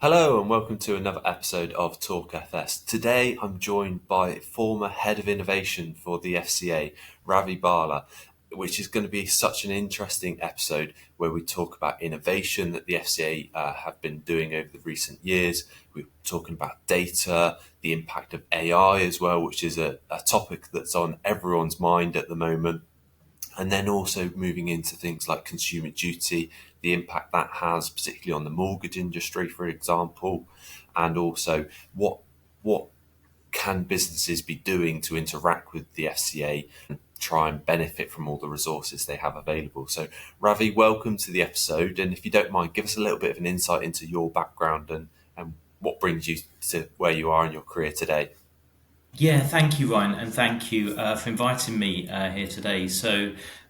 Hello and welcome to another episode of Talk FS. Today I'm joined by former Head of Innovation for the FCA, Ravi Bhalla, which is going to be such an interesting episode where we talk about innovation that the FCA have been doing over the recent years. We're talking about data, the impact of AI as well, which is a topic that's on everyone's mind at the moment. And then also moving into things like consumer duty, the impact that has, particularly on the mortgage industry, for example, and also what can businesses be doing to interact with the FCA and try and benefit from all the resources they have available. So, Ravi, welcome to the episode. And if you don't mind, give us a little bit of an insight into your background and what brings you to where you are in your career today. Yeah, thank you, Ryan, and thank you for inviting me here today.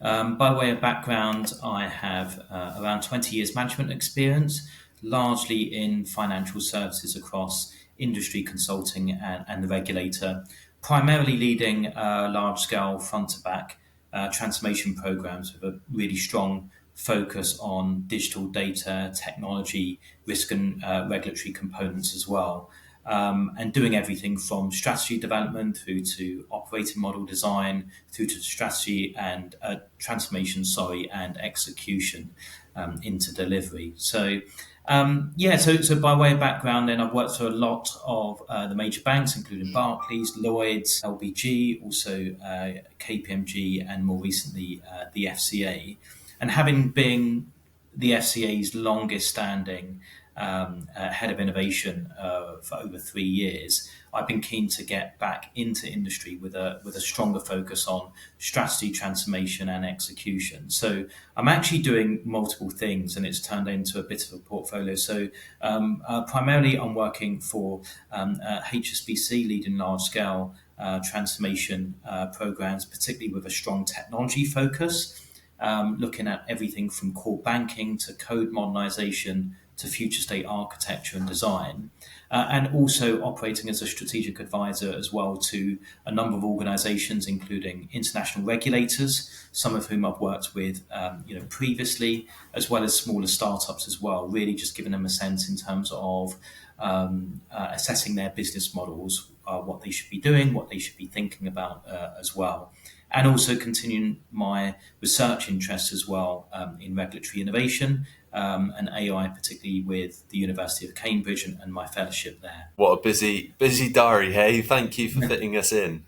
By way of background, I have around 20 years management experience, largely in financial services across industry consulting and the regulator, primarily leading large scale front to back transformation programs with a really strong focus on digital data, technology, risk, and regulatory components as well, and doing everything from strategy development through to operating model design, through to strategy and transformation, and execution into delivery. So by way of background, then I've worked for a lot of the major banks, including Barclays, Lloyds, LBG, also KPMG, and more recently the FCA. And having been the FCA's longest standing head of innovation for over 3 years, I've been keen to get back into industry with a stronger focus on strategy, transformation, and execution. So I'm actually doing multiple things, and it's turned into a bit of a portfolio. Primarily, I'm working for HSBC, leading large scale transformation programs, particularly with a strong technology focus, looking at everything from core banking to code modernization to future state architecture and design, and also operating as a strategic advisor as well to a number of organizations, including international regulators, some of whom I've worked with previously, as well as smaller startups as well, really just giving them a sense in terms of assessing their business models, what they should be doing, what they should be thinking about as well, and also continuing my research interests as well in regulatory innovation and AI, particularly with the University of Cambridge and my fellowship there. What a busy diary, hey? Thank you for fitting us in.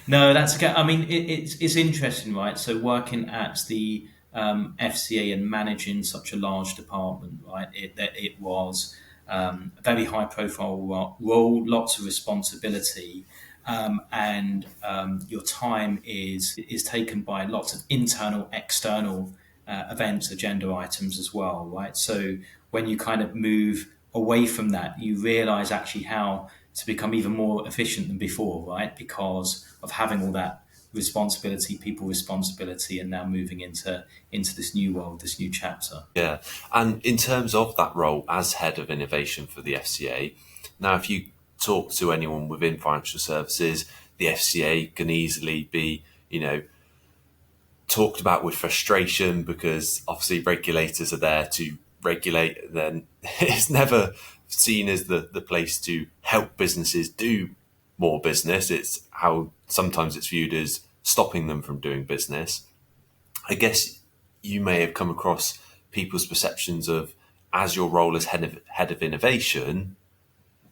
No, that's okay. I mean, it's interesting, right? So working at the FCA and managing such a large department, right? It was a very high profile role, lots of responsibility, and your time is taken by lots of internal, external events, agenda items as well, right? So when you kind of move away from that, you realize actually how to become even more efficient than before, right? Because of having all that responsibility, people responsibility, and now moving into this new world, this new chapter. Yeah. And in terms of that role as head of innovation for the FCA, now if you talk to anyone within financial services, the FCA can easily be, talked about with frustration because obviously regulators are there to regulate. Then it's never seen as the place to help businesses do more business. It's how sometimes it's viewed as stopping them from doing business. I guess you may have come across people's perceptions of, as your role as head of innovation,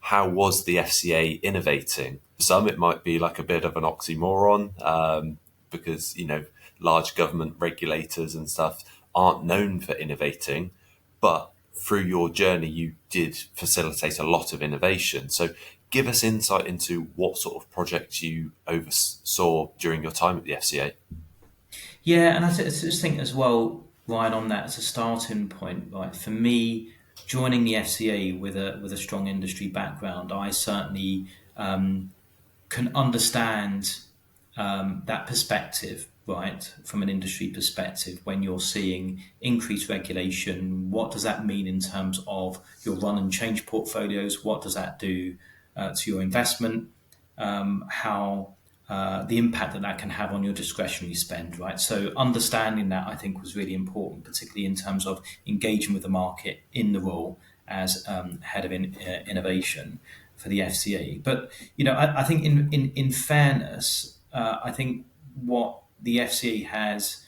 how was the FCA innovating? Some it might be like a bit of an oxymoron, because large government regulators and stuff aren't known for innovating, but through your journey you did facilitate a lot of innovation. So give us insight into what sort of projects you oversaw during your time at the FCA. Yeah, and I just think as well, Ryan, on that as a starting point, right? For me, joining the FCA with a strong industry background, I certainly can understand that perspective, right, from an industry perspective. When you're seeing increased regulation, what does that mean in terms of your run and change portfolios? What does that do to your investment? How the impact that can have on your discretionary spend, right? So understanding that, I think, was really important, particularly in terms of engaging with the market in the role as head of innovation for the FCA. But I think in fairness, I think what the FCA has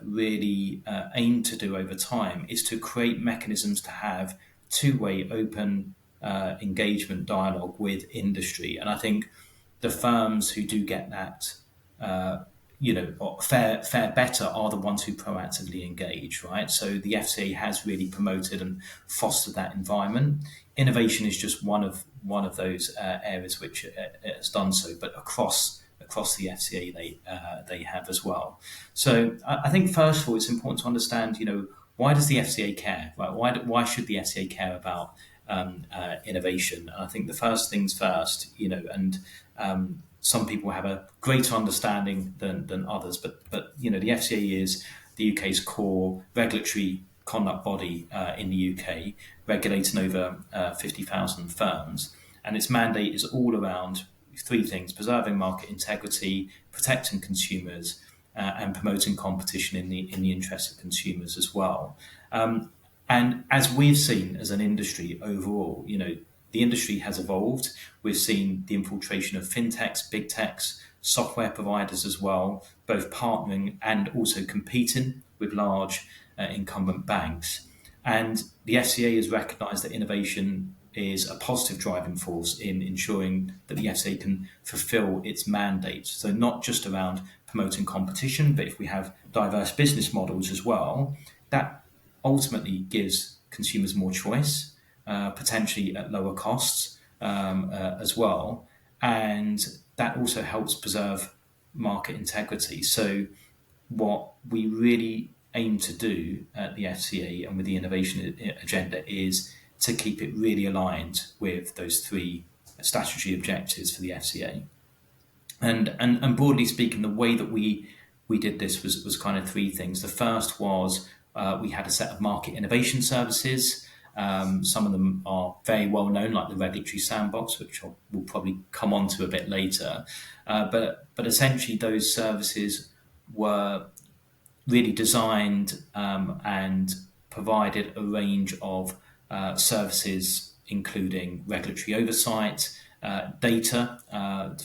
really aimed to do over time is to create mechanisms to have two-way open engagement dialogue with industry. And I think the firms who do get that fare better are the ones who proactively engage, right? So the FCA has really promoted and fostered that environment. Innovation is just one of those areas which it has done so, but across the FCA they have as well. So I think first of all it's important to understand, why does the FCA care, right? Why should the FCA care about innovation? And I think the first things first, and some people have a greater understanding than others, but the FCA is the UK's core regulatory conduct body in the UK, regulating over 50,000 firms, and its mandate is all around three things: preserving market integrity, protecting consumers, and promoting competition in the interest of consumers as well. And as we've seen as an industry overall, the industry has evolved. We've seen the infiltration of fintechs, big techs, software providers as well, both partnering and also competing with large incumbent banks. And the FCA has recognised that innovation is a positive driving force in ensuring that the FCA can fulfil its mandate. So not just around promoting competition, but if we have diverse business models as well, that ultimately gives consumers more choice, potentially at lower costs as well. And that also helps preserve market integrity. So what we really aim to do at the FCA and with the innovation agenda is to keep it really aligned with those three statutory objectives for the FCA. And broadly speaking, the way that we did this was kind of three things. The first was we had a set of market innovation services. Some of them are very well known, like the regulatory Sandbox, which we'll probably come on to a bit later. But essentially, those services were really designed and provided a range of services, including regulatory oversight, data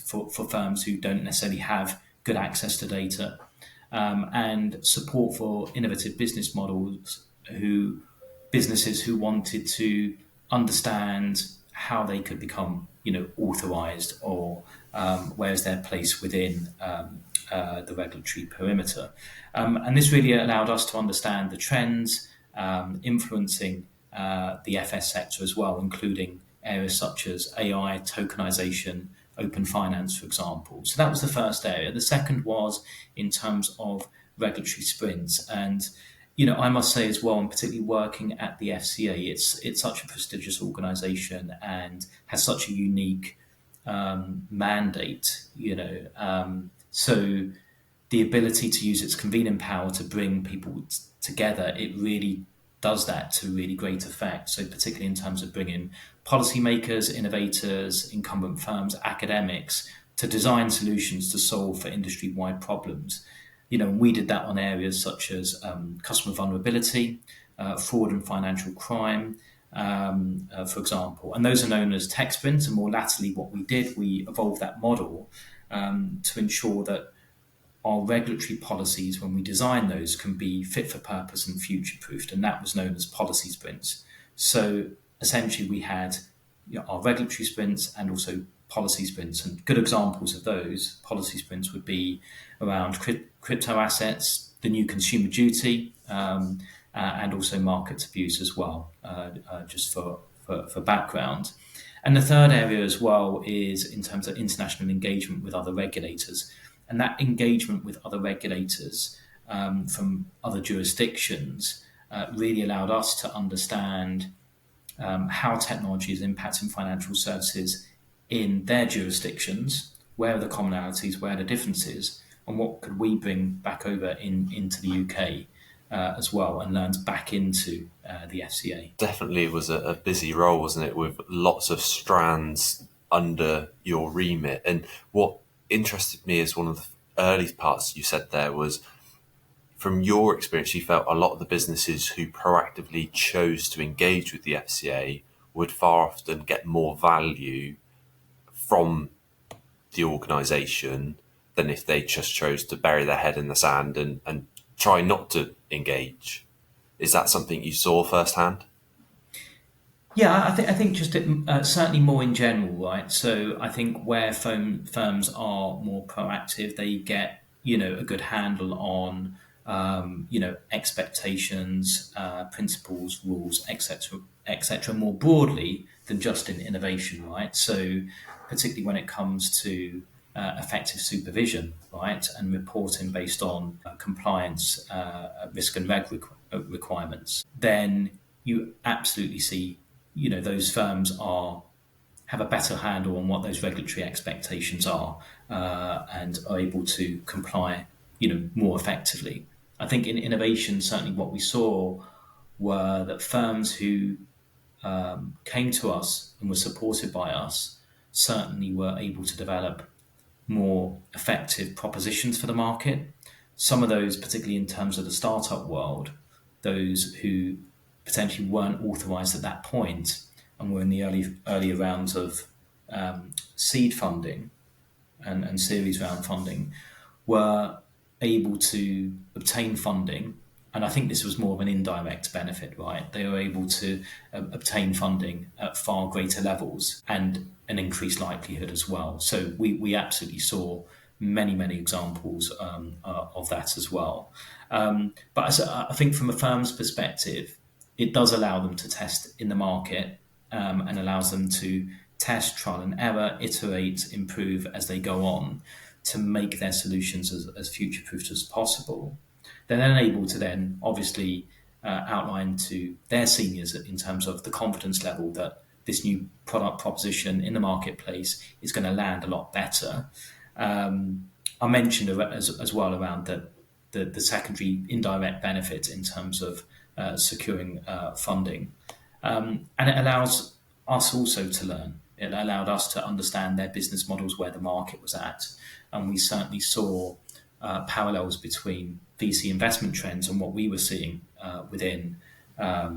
for firms who don't necessarily have good access to data, and support for innovative business models businesses who wanted to understand how they could become, authorized, or where's their place within the regulatory perimeter. And this really allowed us to understand the trends influencing the FS sector as well, including areas such as AI, tokenization, open finance, for example. So that was the first area. The second was in terms of regulatory sprints. And, I must say as well, and particularly working at the FCA, it's such a prestigious organization and has such a unique mandate, so the ability to use its convening power to bring people together, it really does that to really great effect. So particularly in terms of bringing policymakers, innovators, incumbent firms, academics to design solutions to solve for industry-wide problems. We did that on areas such as customer vulnerability, fraud and financial crime, for example. And those are known as tech sprints. And more latterly, what we did, we evolved that model to ensure that our regulatory policies, when we design those, can be fit for purpose and future-proofed. And that was known as policy sprints. So essentially, we had our regulatory sprints and also policy sprints. And good examples of those policy sprints would be around crypto assets, the new consumer duty, and also market abuse as well, just for background. And the third area as well is in terms of international engagement with other regulators. And that engagement with other regulators from other jurisdictions really allowed us to understand how technology is impacting financial services in their jurisdictions, where are the commonalities, where are the differences, and what could we bring back over into the UK as well and learn back into the FCA. Definitely was a busy role, wasn't it, with lots of strands under your remit. And what interested me as one of the early parts you said there was from your experience, you felt a lot of the businesses who proactively chose to engage with the FCA would far often get more value from the organisation than if they just chose to bury their head in the sand and try not to engage. Is that something you saw firsthand? Yeah, I think just certainly more in general, right? So I think where firms are more proactive, they get a good handle on expectations, principles, rules, etc. More broadly than just in innovation, right? So particularly when it comes to effective supervision, right, and reporting based on compliance, risk and requirements, then you absolutely see those firms have a better handle on what those regulatory expectations are, and are able to comply more effectively. I think in innovation, certainly what we saw were that firms who came to us and were supported by us certainly were able to develop more effective propositions for the market. Some of those, particularly in terms of the startup world, those who potentially weren't authorized at that point and were in the earlier rounds of seed funding and series round funding, were able to obtain funding. And I think this was more of an indirect benefit, right? They were able to obtain funding at far greater levels and an increased likelihood as well. So we absolutely saw many examples of that as well. But I think from a firm's perspective, it does allow them to test in the market, and allows them to test, trial and error, iterate, improve as they go on to make their solutions as future-proofed as possible. They're then able to then obviously outline to their seniors in terms of the confidence level that this new product proposition in the marketplace is going to land a lot better. I mentioned as well around the secondary indirect benefit in terms of securing funding. And it allows us also to learn. It allowed us to understand their business models, where the market was at. And we certainly saw parallels between VC investment trends and what we were seeing within our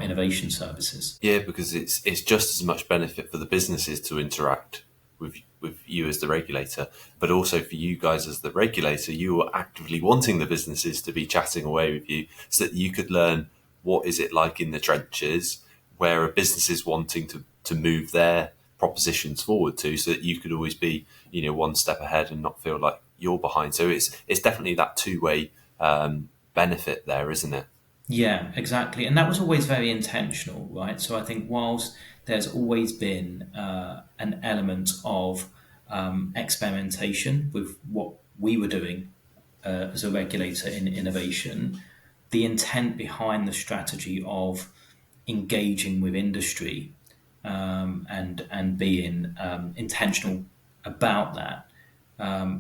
innovation services. Yeah, because it's just as much benefit for the businesses to interact with you as the regulator, but also for you guys as the regulator. You were actively wanting the businesses to be chatting away with you so that you could learn what is it like in the trenches, where a business is wanting to move their propositions forward to, so that you could always be one step ahead and not feel like you're behind. So it's definitely that two-way benefit there, isn't it? Yeah, exactly. And that was always very intentional, right? So I think whilst there's always been an element of experimentation with what we were doing as a regulator in innovation, the intent behind the strategy of engaging with industry, and being intentional about that,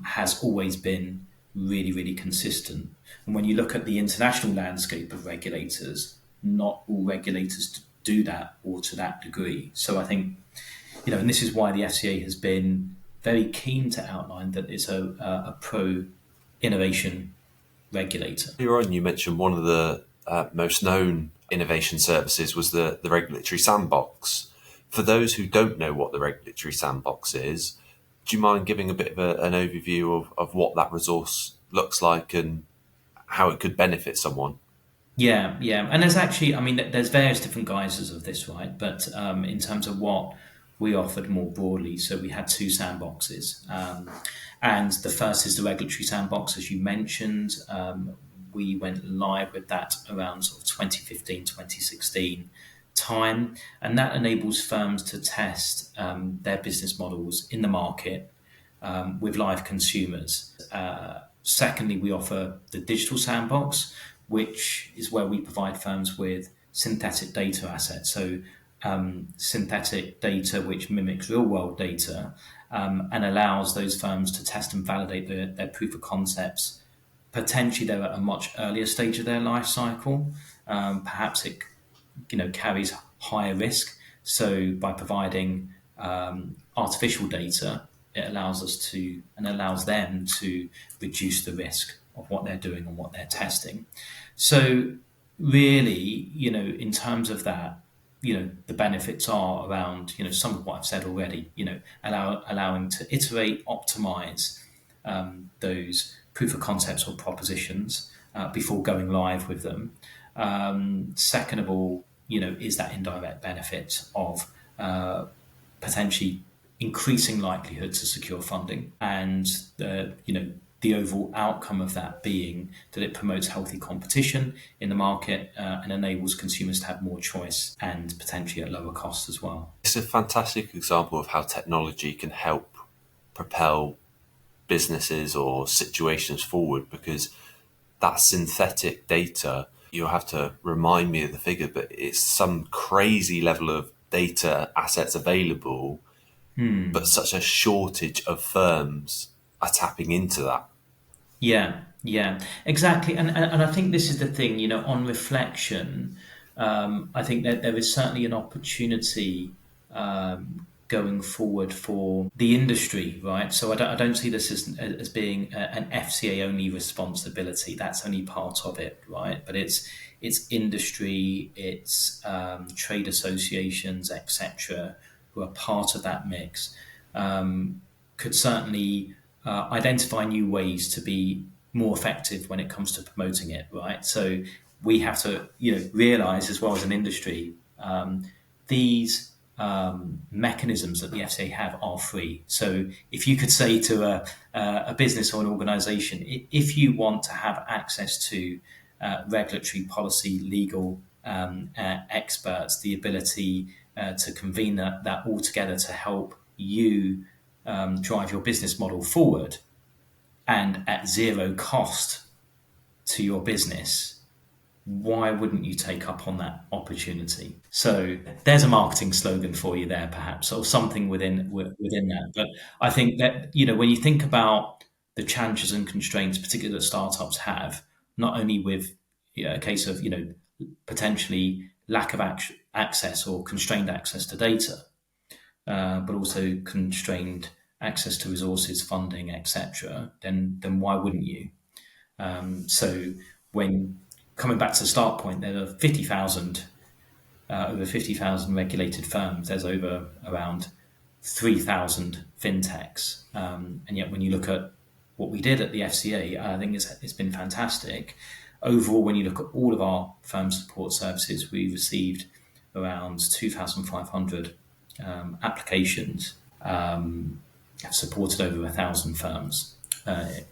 has always been really consistent. And when you look at the international landscape of regulators, not all regulators do that or to that degree. So I think, and this is why the FCA has been very keen to outline that it's a pro-innovation regulator. Earlier on, you mentioned one of the most known innovation services was the regulatory sandbox. For those who don't know what the regulatory sandbox is, do you mind giving a bit of an overview of what that resource looks like and how it could benefit someone? Yeah. And there's various different guises of this, right? But in terms of what we offered more broadly, so we had two sandboxes. And the first is the regulatory sandbox, as you mentioned. We went live with that around sort of 2015, 2016 time. And that enables firms to test their business models in the market with live consumers. Secondly, we offer the digital sandbox, which is where we provide firms with synthetic data assets. So synthetic data which mimics real-world data, and allows those firms to test and validate their proof of concepts. Potentially they're at a much earlier stage of their life cycle. Perhaps it carries higher risk. So by providing artificial data, it allows them to reduce the risk of what they're doing and what they're testing. So really, in terms of that, the benefits are around, some of what I've said already, allowing to iterate, optimize those proof of concepts or propositions before going live with them. Second of all, is that indirect benefit of potentially increasing likelihood to secure funding, and the overall outcome of that being that it promotes healthy competition in the market and enables consumers to have more choice and potentially at lower cost as well. It's a fantastic example of how technology can help propel businesses or situations forward, because that synthetic data, you'll have to remind me of the figure, but it's some crazy level of data assets available, but such a shortage of firms are tapping into that. Yeah, exactly. And I think this is the thing, on reflection, I think that there is certainly an opportunity going forward for the industry, right? So I don't see this as being an FCA only responsibility. That's only part of it, right? But it's industry, it's trade associations, etc., who are part of that mix, could certainly identify new ways to be more effective when it comes to promoting it, right? So we have to, realize as well as an industry, these mechanisms that the FCA have are free. So if you could say to a business or an organization, if you want to have access to regulatory policy, legal experts, the ability to convene that all together to help you drive your business model forward and at zero cost to your business, why wouldn't you take up on that opportunity? So there's a marketing slogan for you there, perhaps, or something within that. But I think that, when you think about the challenges and constraints, particularly that startups have, not only with a case of, potentially lack of access or constrained access to data, but also constrained access to resources, funding, etc., then why wouldn't you? So when coming back to the start point, there are over 50,000 regulated firms. There's over around 3,000 fintechs, and yet when you look at what we did at the FCA, I think it's been fantastic. Overall, when you look at all of our firm support services, we received around 2,500 applications, have supported over 1,000 firms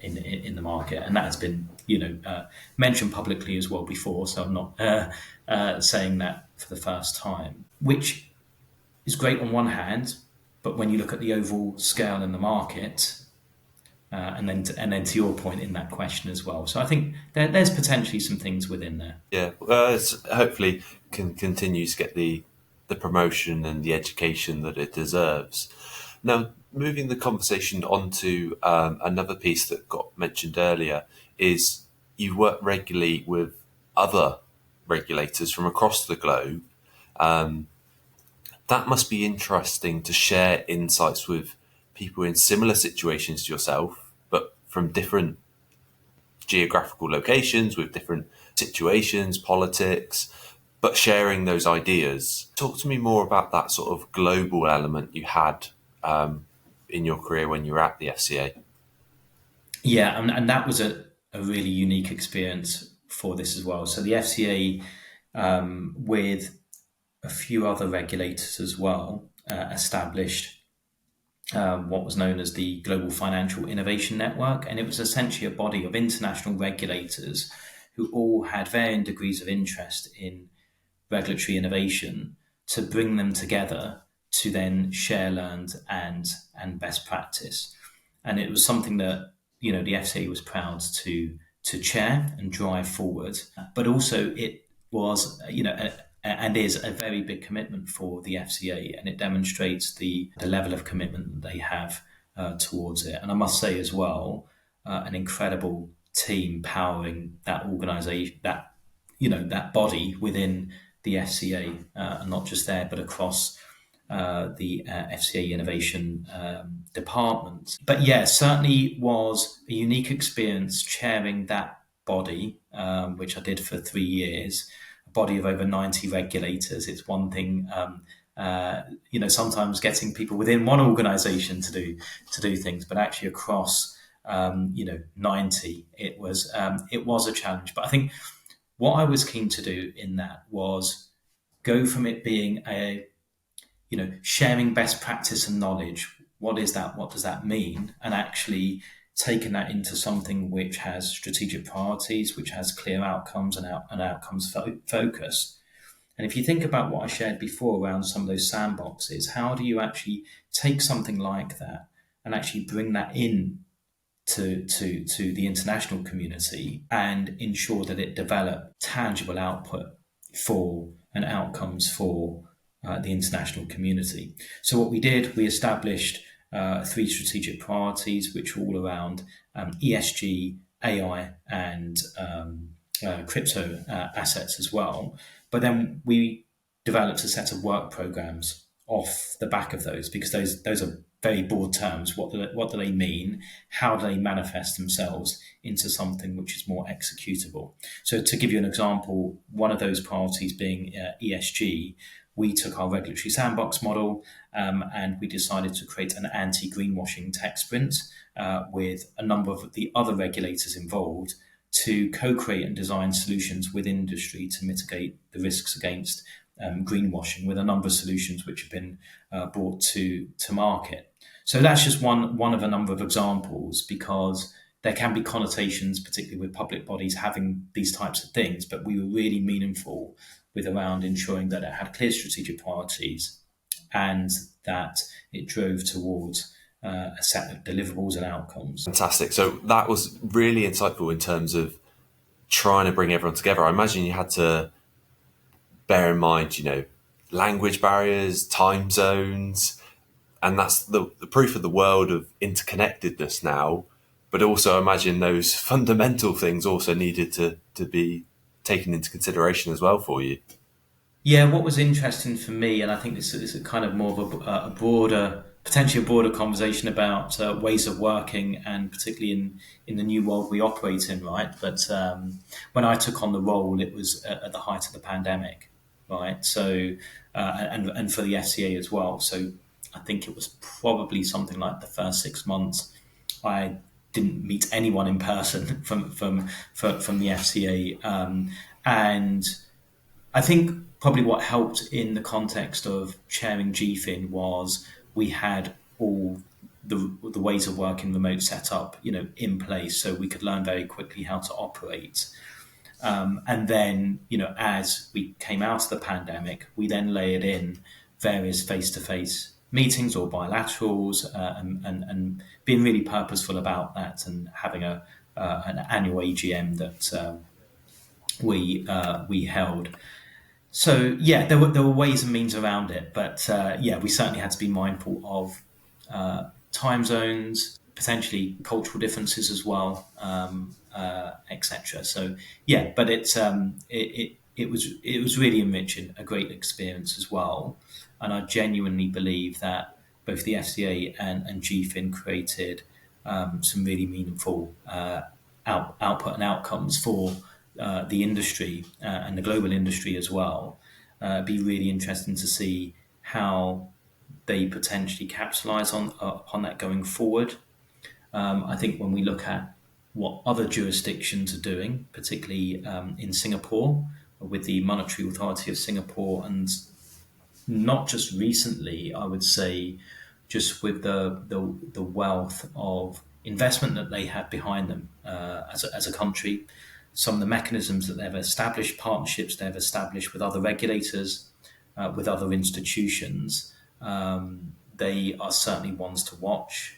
in the market, and that has been mentioned publicly as well before. So I'm not saying that for the first time, which is great on one hand, but when you look at the overall scale in the market, and then to your point in that question as well. So I think there's potentially some things within there. Yeah, hopefully can continue to get the promotion and the education that it deserves. Now, moving the conversation on to another piece that got mentioned earlier is you work regularly with other regulators from across the globe. That must be interesting to share insights with people in similar situations to yourself, but from different geographical locations with different situations, politics, but sharing those ideas. Talk to me more about that sort of global element you had in your career when you were at the FCA. Yeah, and that was a really unique experience for this as well. So the FCA, with a few other regulators as well, established what was known as the Global Financial Innovation Network, and it was essentially a body of international regulators who all had varying degrees of interest in regulatory innovation to bring them together to then share learned and best practice. And it was something that the FCA was proud to chair and drive forward, but also it was and is a very big commitment for the FCA, and it demonstrates the level of commitment that they have towards it. And I must say as well, an incredible team powering that organisation, that body within the FCA, not just there but across the FCA Innovation Department. But yeah, certainly was a unique experience chairing that body, which I did for 3 years, a body of over 90 regulators. It's one thing, sometimes getting people within one organisation to do things, but actually across 90, it was a challenge. But I think what I was keen to do in that was go from it being sharing best practice and knowledge. What is that? What does that mean? And actually taking that into something which has strategic priorities, which has clear outcomes and outcomes focus. And if you think about what I shared before around some of those sandboxes, how do you actually take something like that and actually bring that in to the international community and ensure that it develop tangible output for and outcomes for the international community? So what we did, we established 3 strategic priorities, which were all around ESG, AI, and crypto assets as well. But then we developed a set of work programs off the back of those, because those are very broad terms. What do they mean? How do they manifest themselves into something which is more executable? So to give you an example, one of those priorities being ESG, we took our regulatory sandbox model and we decided to create an anti-greenwashing tech sprint with a number of the other regulators involved to co-create and design solutions with industry to mitigate the risks against greenwashing, with a number of solutions which have been brought to market. So that's just one of a number of examples, because there can be connotations, particularly with public bodies having these types of things, but we were really meaningful with around ensuring that it had clear strategic priorities and that it drove towards a set of deliverables and outcomes. Fantastic. So that was really insightful in terms of trying to bring everyone together. I imagine you had to bear in mind, language barriers, time zones, and that's the proof of the world of interconnectedness now. But also imagine those fundamental things also needed to be taken into consideration as well for you. Yeah, what was interesting for me, and I think this is a kind of more of a broader, potentially a broader conversation about ways of working, and particularly in the new world we operate in, right? But when I took on the role, it was at the height of the pandemic, right? So, and for the FCA as well. So I think it was probably something like the first 6 months, I didn't meet anyone in person from the FCA, and I think probably what helped in the context of chairing GFIN was we had all the ways of working remote set up, in place, so we could learn very quickly how to operate. And then, as we came out of the pandemic, we then layered in various face-to-face meetings or bilaterals, and being really purposeful about that, and having an annual AGM that we held. So yeah, there were ways and means around it, but we certainly had to be mindful of time zones, potentially cultural differences as well, etc. So yeah, but it was really enriching, a great experience as well, and I genuinely believe that both the FCA and GFIN created some really meaningful output and outcomes for the industry and the global industry as well. Be really interesting to see how they potentially capitalise upon that going forward. I think when we look at what other jurisdictions are doing, particularly in Singapore, with the Monetary Authority of Singapore, and not just recently, I would say, just with the wealth of investment that they have behind them as a country, some of the mechanisms that they've established, partnerships they've established with other regulators, with other institutions, they are certainly ones to watch.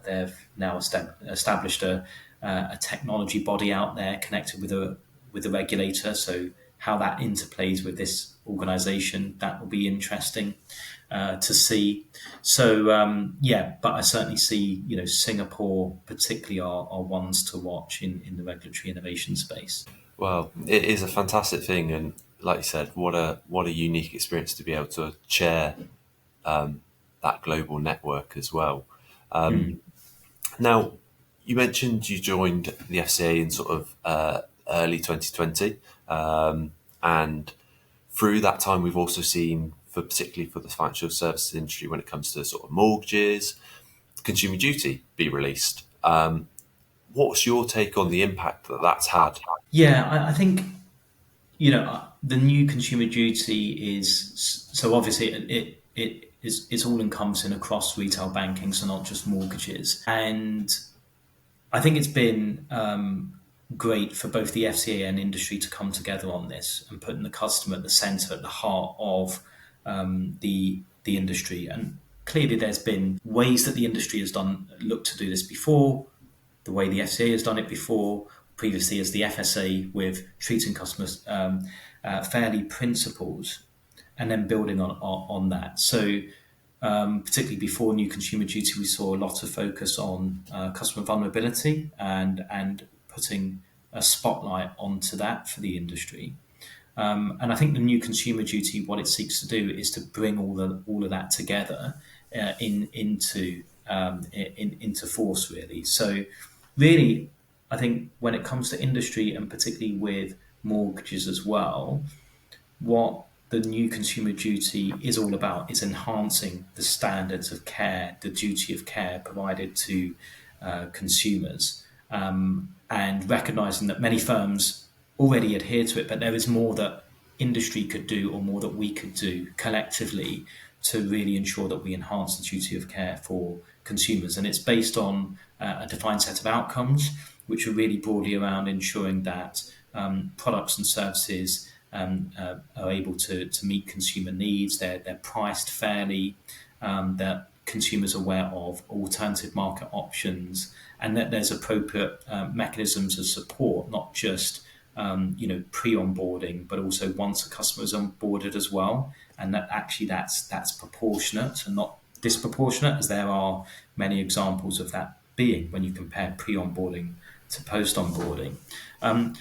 They've now established a technology body out there connected with the regulator. So how that interplays with this organisation, that will be interesting to see. So but I certainly see Singapore particularly are ones to watch in the regulatory innovation space. Well, it is a fantastic thing, and like you said, what a unique experience to be able to chair that global network as well. Now, you mentioned you joined the FCA in sort of early 2020, and through that time, we've also seen, particularly for the financial services industry, when it comes to sort of mortgages, Consumer Duty be released. What's your take on the impact that that's had? Yeah, I think the new consumer duty is so obviously it's all encompassing across retail banking, so not just mortgages. And I think it's been great for both the FCA and industry to come together on this and putting the customer at the centre, at the heart of the industry. And clearly, there's been ways that the industry has looked to do this before, the way the FCA has done it before, previously as the FSA with treating customers fairly principles, and then building on that. So, particularly before new consumer duty, we saw a lot of focus on customer vulnerability and putting a spotlight onto that for the industry. And I think the new consumer duty, what it seeks to do is to bring all of that together into force, really. So, really, I think when it comes to industry and particularly with mortgages as well, what the new consumer duty is all about is enhancing the standards of care, the duty of care provided to consumers, and recognizing that many firms already adhere to it, but there is more that industry could do or more that we could do collectively to really ensure that we enhance the duty of care for consumers. And it's based on a defined set of outcomes, which are really broadly around ensuring that products and services are able to meet consumer needs, they're priced fairly, that consumers are aware of alternative market options, and that there's appropriate mechanisms of support, not just pre-onboarding, but also once a customer is onboarded as well, and that actually that's proportionate and not disproportionate, as there are many examples of that being when you compare pre-onboarding to post-onboarding.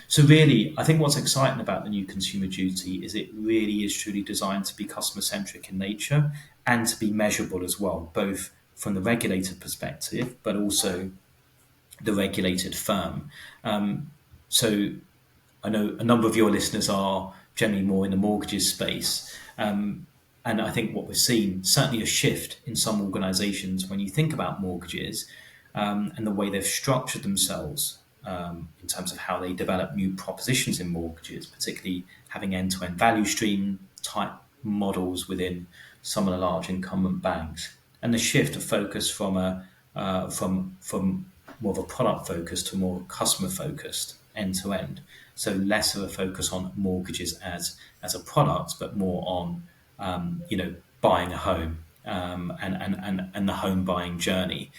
So really, I think what's exciting about the new consumer duty is it really is truly designed to be customer-centric in nature and to be measurable as well, both from the regulated perspective, but also the regulated firm. So I know a number of your listeners are generally more in the mortgages space. And I think what we've seen, certainly a shift in some organisations when you think about mortgages and the way they've structured themselves in terms of how they develop new propositions in mortgages, particularly having end-to-end value stream type models within some of the large incumbent banks, and the shift of focus from more of a product focus to more customer focused end-to-end. So less of a focus on mortgages as a product, but more on buying a home and the home buying journey.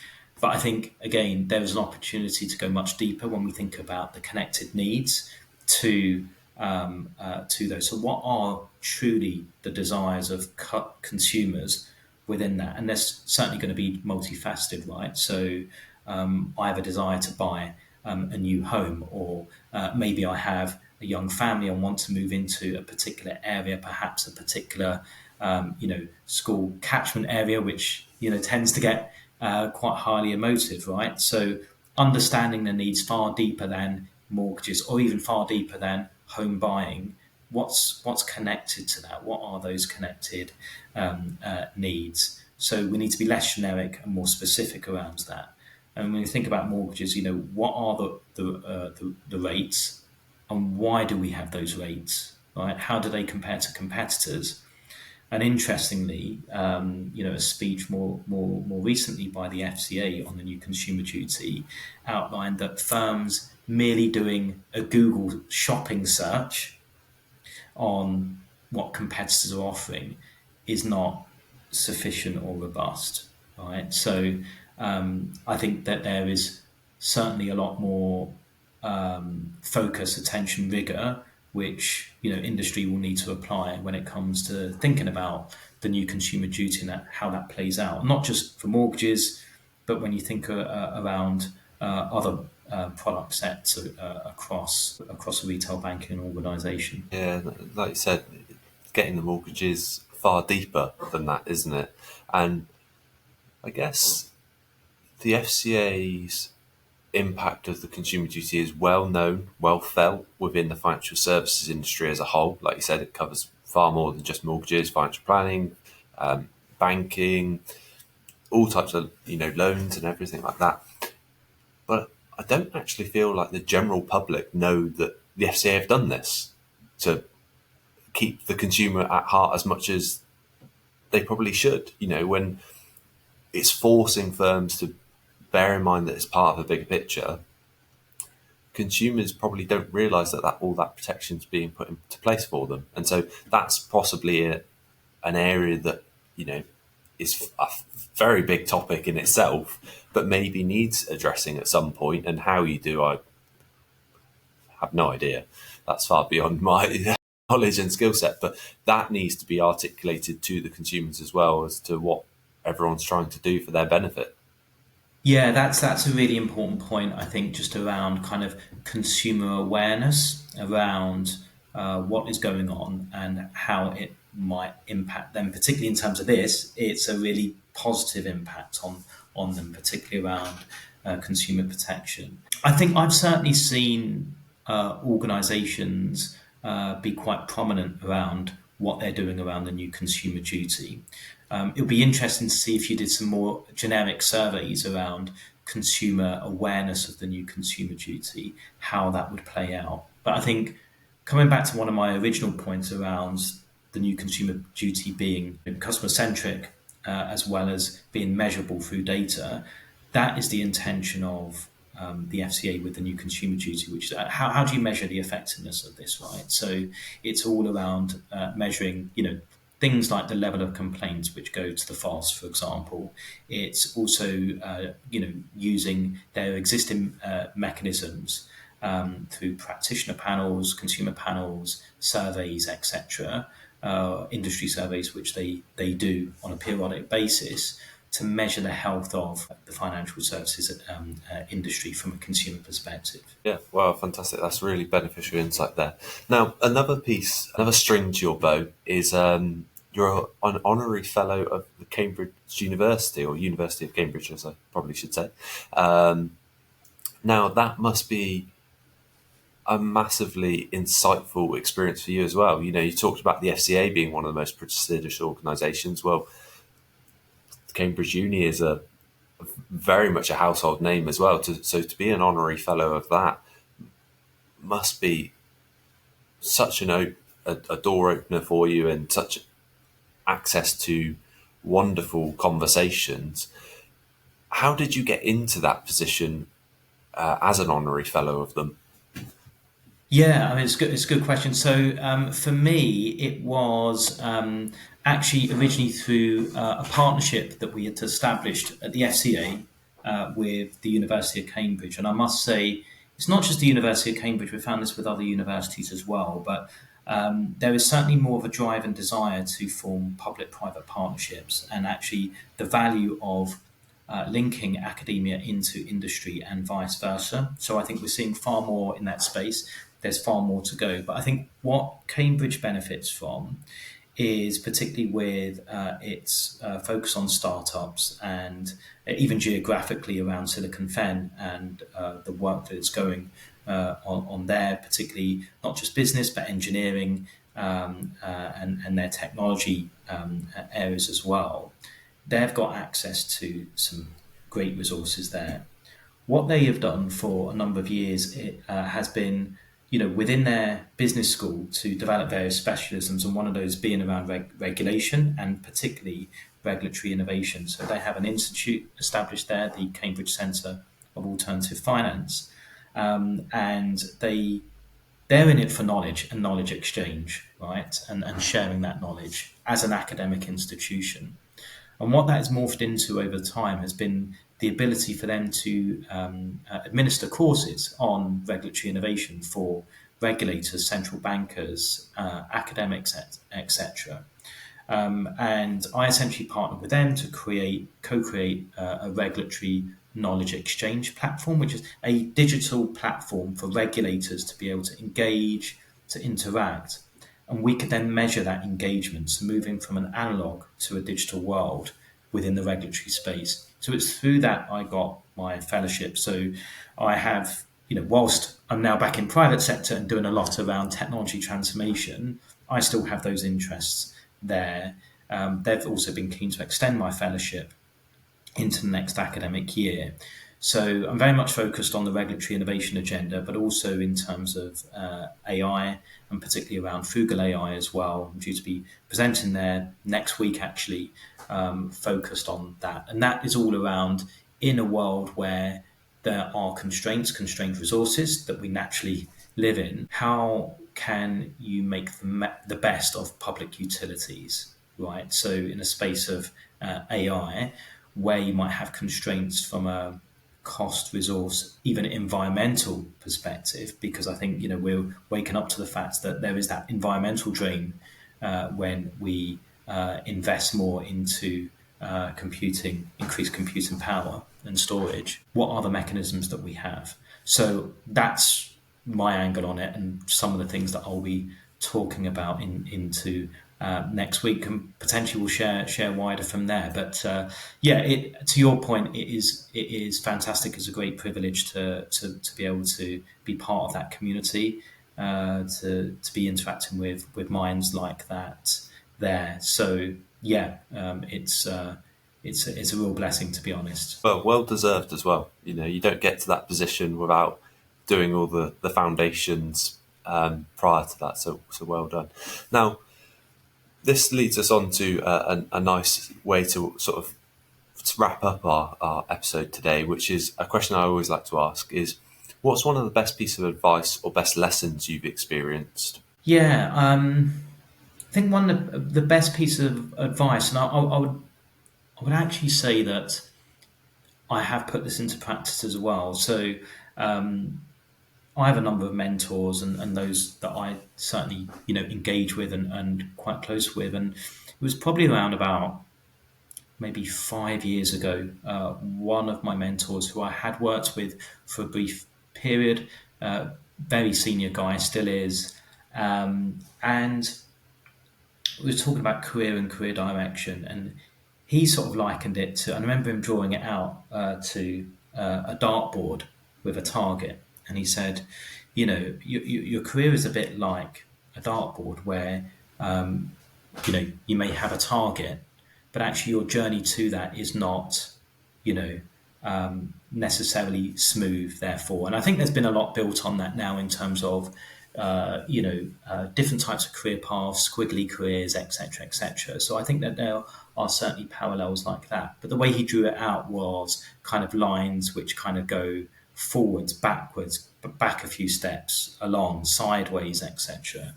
But I think, again, there is an opportunity to go much deeper when we think about the connected needs to those. So what are truly the desires of consumers within that? And there's certainly going to be multifaceted, right? So I have a desire to buy a new home, or maybe I have a young family and want to move into a particular area, perhaps a particular school catchment area, which tends to get quite highly emotive, right? So understanding the needs far deeper than mortgages, or even far deeper than home buying. What's connected to that? What are those connected needs? So we need to be less generic and more specific around that. And when you think about mortgages, what are the rates, and why do we have those rates? Right? How do they compare to competitors? And interestingly, a speech more recently by the FCA on the new consumer duty outlined that firms merely doing a Google shopping search on what competitors are offering is not sufficient or robust. Right? So I think that there is certainly a lot more focus, attention, rigor, which industry will need to apply when it comes to thinking about the new consumer duty and how that plays out, not just for mortgages, but when you think around other product sets across a retail banking organisation. Yeah, like you said, getting the mortgages far deeper than that, isn't it? And I guess the FCA's impact of the consumer duty is well known, well felt within the financial services industry as a whole. Like you said, it covers far more than just mortgages, financial planning, banking, all types of loans and everything like that. But I don't actually feel like the general public know that the FCA have done this to keep the consumer at heart as much as they probably should. When it's forcing firms to bear in mind that it's part of a bigger picture, consumers probably don't realise that all that protection is being put into place for them. And so that's possibly an area that, is a very big topic in itself, but maybe needs addressing at some point. And how you do, I have no idea. That's far beyond my knowledge and skill set, but that needs to be articulated to the consumers as well as to what everyone's trying to do for their benefit. Yeah, that's a really important point, I think, just around kind of consumer awareness around what is going on and how it might impact them, particularly in terms of this. It's a really positive impact on them, particularly around consumer protection. I think I've certainly seen organisations be quite prominent around what they're doing around the new consumer duty. It would be interesting to see if you did some more generic surveys around consumer awareness of the new consumer duty, how that would play out. But I think coming back to one of my original points around the new consumer duty being customer centric as well as being measurable through data, that is the intention of the FCA with the new consumer duty, which is how do you measure the effectiveness of this, right? So it's all around measuring, things like the level of complaints which go to the FOS, for example. It's also, using their existing mechanisms through practitioner panels, consumer panels, surveys, etc., industry surveys, which they do on a periodic basis to measure the health of the financial services industry from a consumer perspective. Yeah, wow, fantastic. That's really beneficial insight there. Now, another string to your bow is you're an honorary fellow of the Cambridge University, or University of Cambridge, as I probably should say. Now, that must be a massively insightful experience for you as well. You talked about the FCA being one of the most prestigious organisations. Well, Cambridge Uni is very much a household name as well. So to be an honorary fellow of that must be such a door opener for you and such access to wonderful conversations. How did you get into that position as an honorary fellow of them? Yeah, I mean, it's good. It's a good question. So for me, it was actually originally through a partnership that we had established at the FCA with the University of Cambridge. And I must say, it's not just the University of Cambridge. We found this with other universities as well. But there is certainly more of a drive and desire to form public-private partnerships, and actually the value of linking academia into industry and vice versa. So I think we're seeing far more in that space. There's far more to go. But I think what Cambridge benefits from is particularly with its focus on startups and even geographically around Silicon Fen and the work that is going on there, particularly not just business, but engineering and their technology areas as well. They've got access to some great resources there. What they have done for a number of years has been, within their business school to develop various specialisms, and one of those being around regulation and particularly regulatory innovation. So they have an institute established there, the Cambridge Centre of Alternative Finance, and they're in it for knowledge and knowledge exchange, right, and sharing that knowledge as an academic institution. And what that has morphed into over time has been the ability for them to administer courses on regulatory innovation for regulators, central bankers, academics, etc. And I essentially partnered with them to co-create a regulatory knowledge exchange platform, which is a digital platform for regulators to be able to engage, to interact, And we could then measure that engagement, so moving from an analog to a digital world within the regulatory space. So it's through that I got my fellowship. So I have, whilst I'm now back in private sector and doing a lot around technology transformation, I still have those interests there. They've also been keen to extend my fellowship into the next academic year. So I'm very much focused on the regulatory innovation agenda, but also in terms of AI, and particularly around frugal AI as well. I'm due to be presenting there next week, actually, focused on that. And that is all around, in a world where there are constrained resources that we naturally live in, how can you make the best of public utilities, right? So in a space of AI, where you might have constraints from a cost, resource, even environmental perspective, because I think we're waking up to the fact that there is that environmental drain when we invest more into increased computing power and storage. What are the mechanisms that we have? So that's my angle on it, and some of the things that I'll be talking about into next week, and potentially we'll share wider from there. But to your point, it is fantastic. It's a great privilege to be able to be part of that community, to be interacting with minds like that there. So it's a real blessing, to be honest. Well deserved as well. You don't get to that position without doing all the foundations prior to that. So well done. Now, this leads us on to a nice way to sort of to wrap up our episode today, which is a question I always like to ask is, what's one of the best pieces of advice or best lessons you've experienced? Yeah, I think one of the best piece of advice, and I would actually say that I have put this into practice as well. So I have a number of mentors and those that I certainly engage with and quite close with, and it was probably around about maybe 5 years ago. One of my mentors, who I had worked with for a brief period, very senior guy, still is, and we were talking about career and career direction, and he sort of likened it to, I remember him drawing it out to a dartboard with a target. And he said, your career is a bit like a dartboard where, you may have a target, but actually your journey to that is not, necessarily smooth, therefore. And I think there's been a lot built on that now in terms of, different types of career paths, squiggly careers, etc., etc. So I think that there are certainly parallels like that. But the way he drew it out was kind of lines which kind of go forwards, backwards, but back a few steps, along, sideways, etc.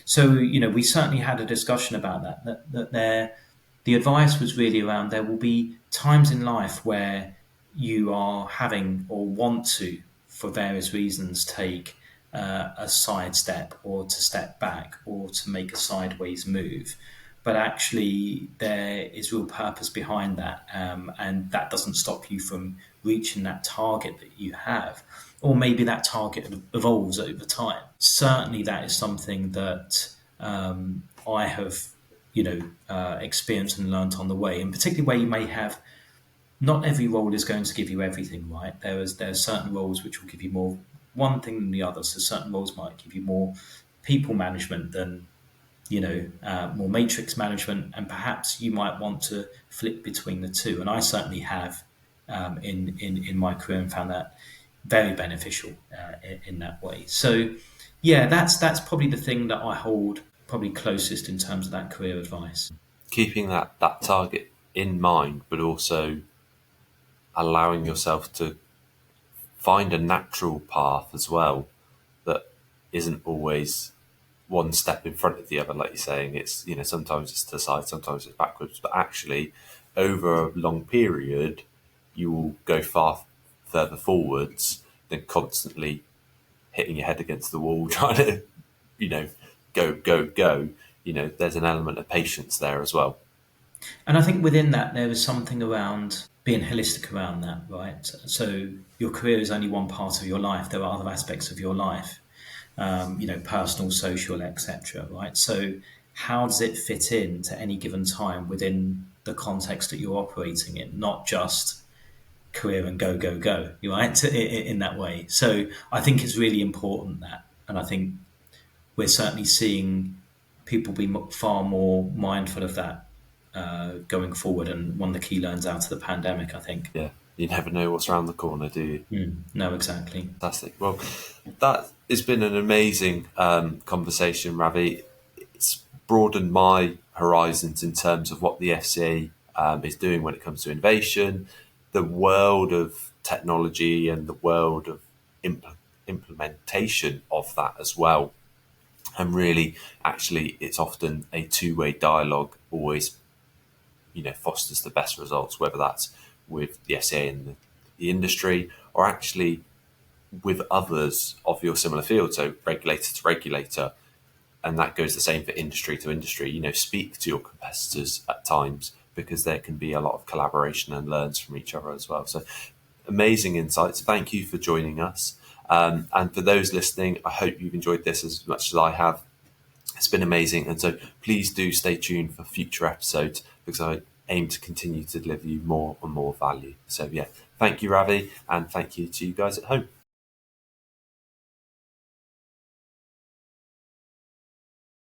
So we certainly had a discussion about that there. The advice was really around, there will be times in life where you are having or want to, for various reasons, take a sidestep or to step back or to make a sideways move. But actually there is real purpose behind that, and that doesn't stop you from reaching that target that you have. Or maybe that target evolves over time. Certainly that is something that I have experienced and learnt on the way, and particularly where you may have, not every role is going to give you everything, right? There are certain roles which will give you more one thing than the other. So certain roles might give you more people management than more matrix management, and perhaps you might want to flip between the two. And I certainly have in my career, and found that very beneficial in that way. So that's probably the thing that I hold probably closest in terms of that career advice. Keeping that target in mind, but also allowing yourself to find a natural path as well that isn't always one step in front of the other, like you're saying. It's sometimes it's to the side, sometimes it's backwards, but actually over a long period you will go far further forwards than constantly hitting your head against the wall trying to go. There's an element of patience there as well. And I think within that there is something around being holistic around that, right? So your career is only one part of your life. There are other aspects of your life. personal, social, etc. Right. So how does it fit in to any given time within the context that you're operating in, not just career and go, go, go, right? In that way. So I think it's really important that, and I think we're certainly seeing people be far more mindful of that going forward. And one of the key learns out of the pandemic, I think. Yeah, you never know what's around the corner, do you? No, exactly. Fantastic. Well, that has been an amazing conversation, Ravi. It's broadened my horizons in terms of what the FCA is doing when it comes to innovation, the world of technology, and the world of implementation of that as well. And really, actually, it's often a two-way dialogue, always fosters the best results, whether that's with the FCA and the industry, or actually with others of your similar field, so regulator to regulator. And that goes the same for industry to industry. Speak to your competitors at times, because there can be a lot of collaboration and learns from each other as well. So amazing insights. Thank you for joining us. And for those listening, I hope you've enjoyed this as much as I have. It's been amazing. And so please do stay tuned for future episodes, because I aim to continue to deliver you more and more value. So yeah, thank you, Ravi, and thank you to you guys at home.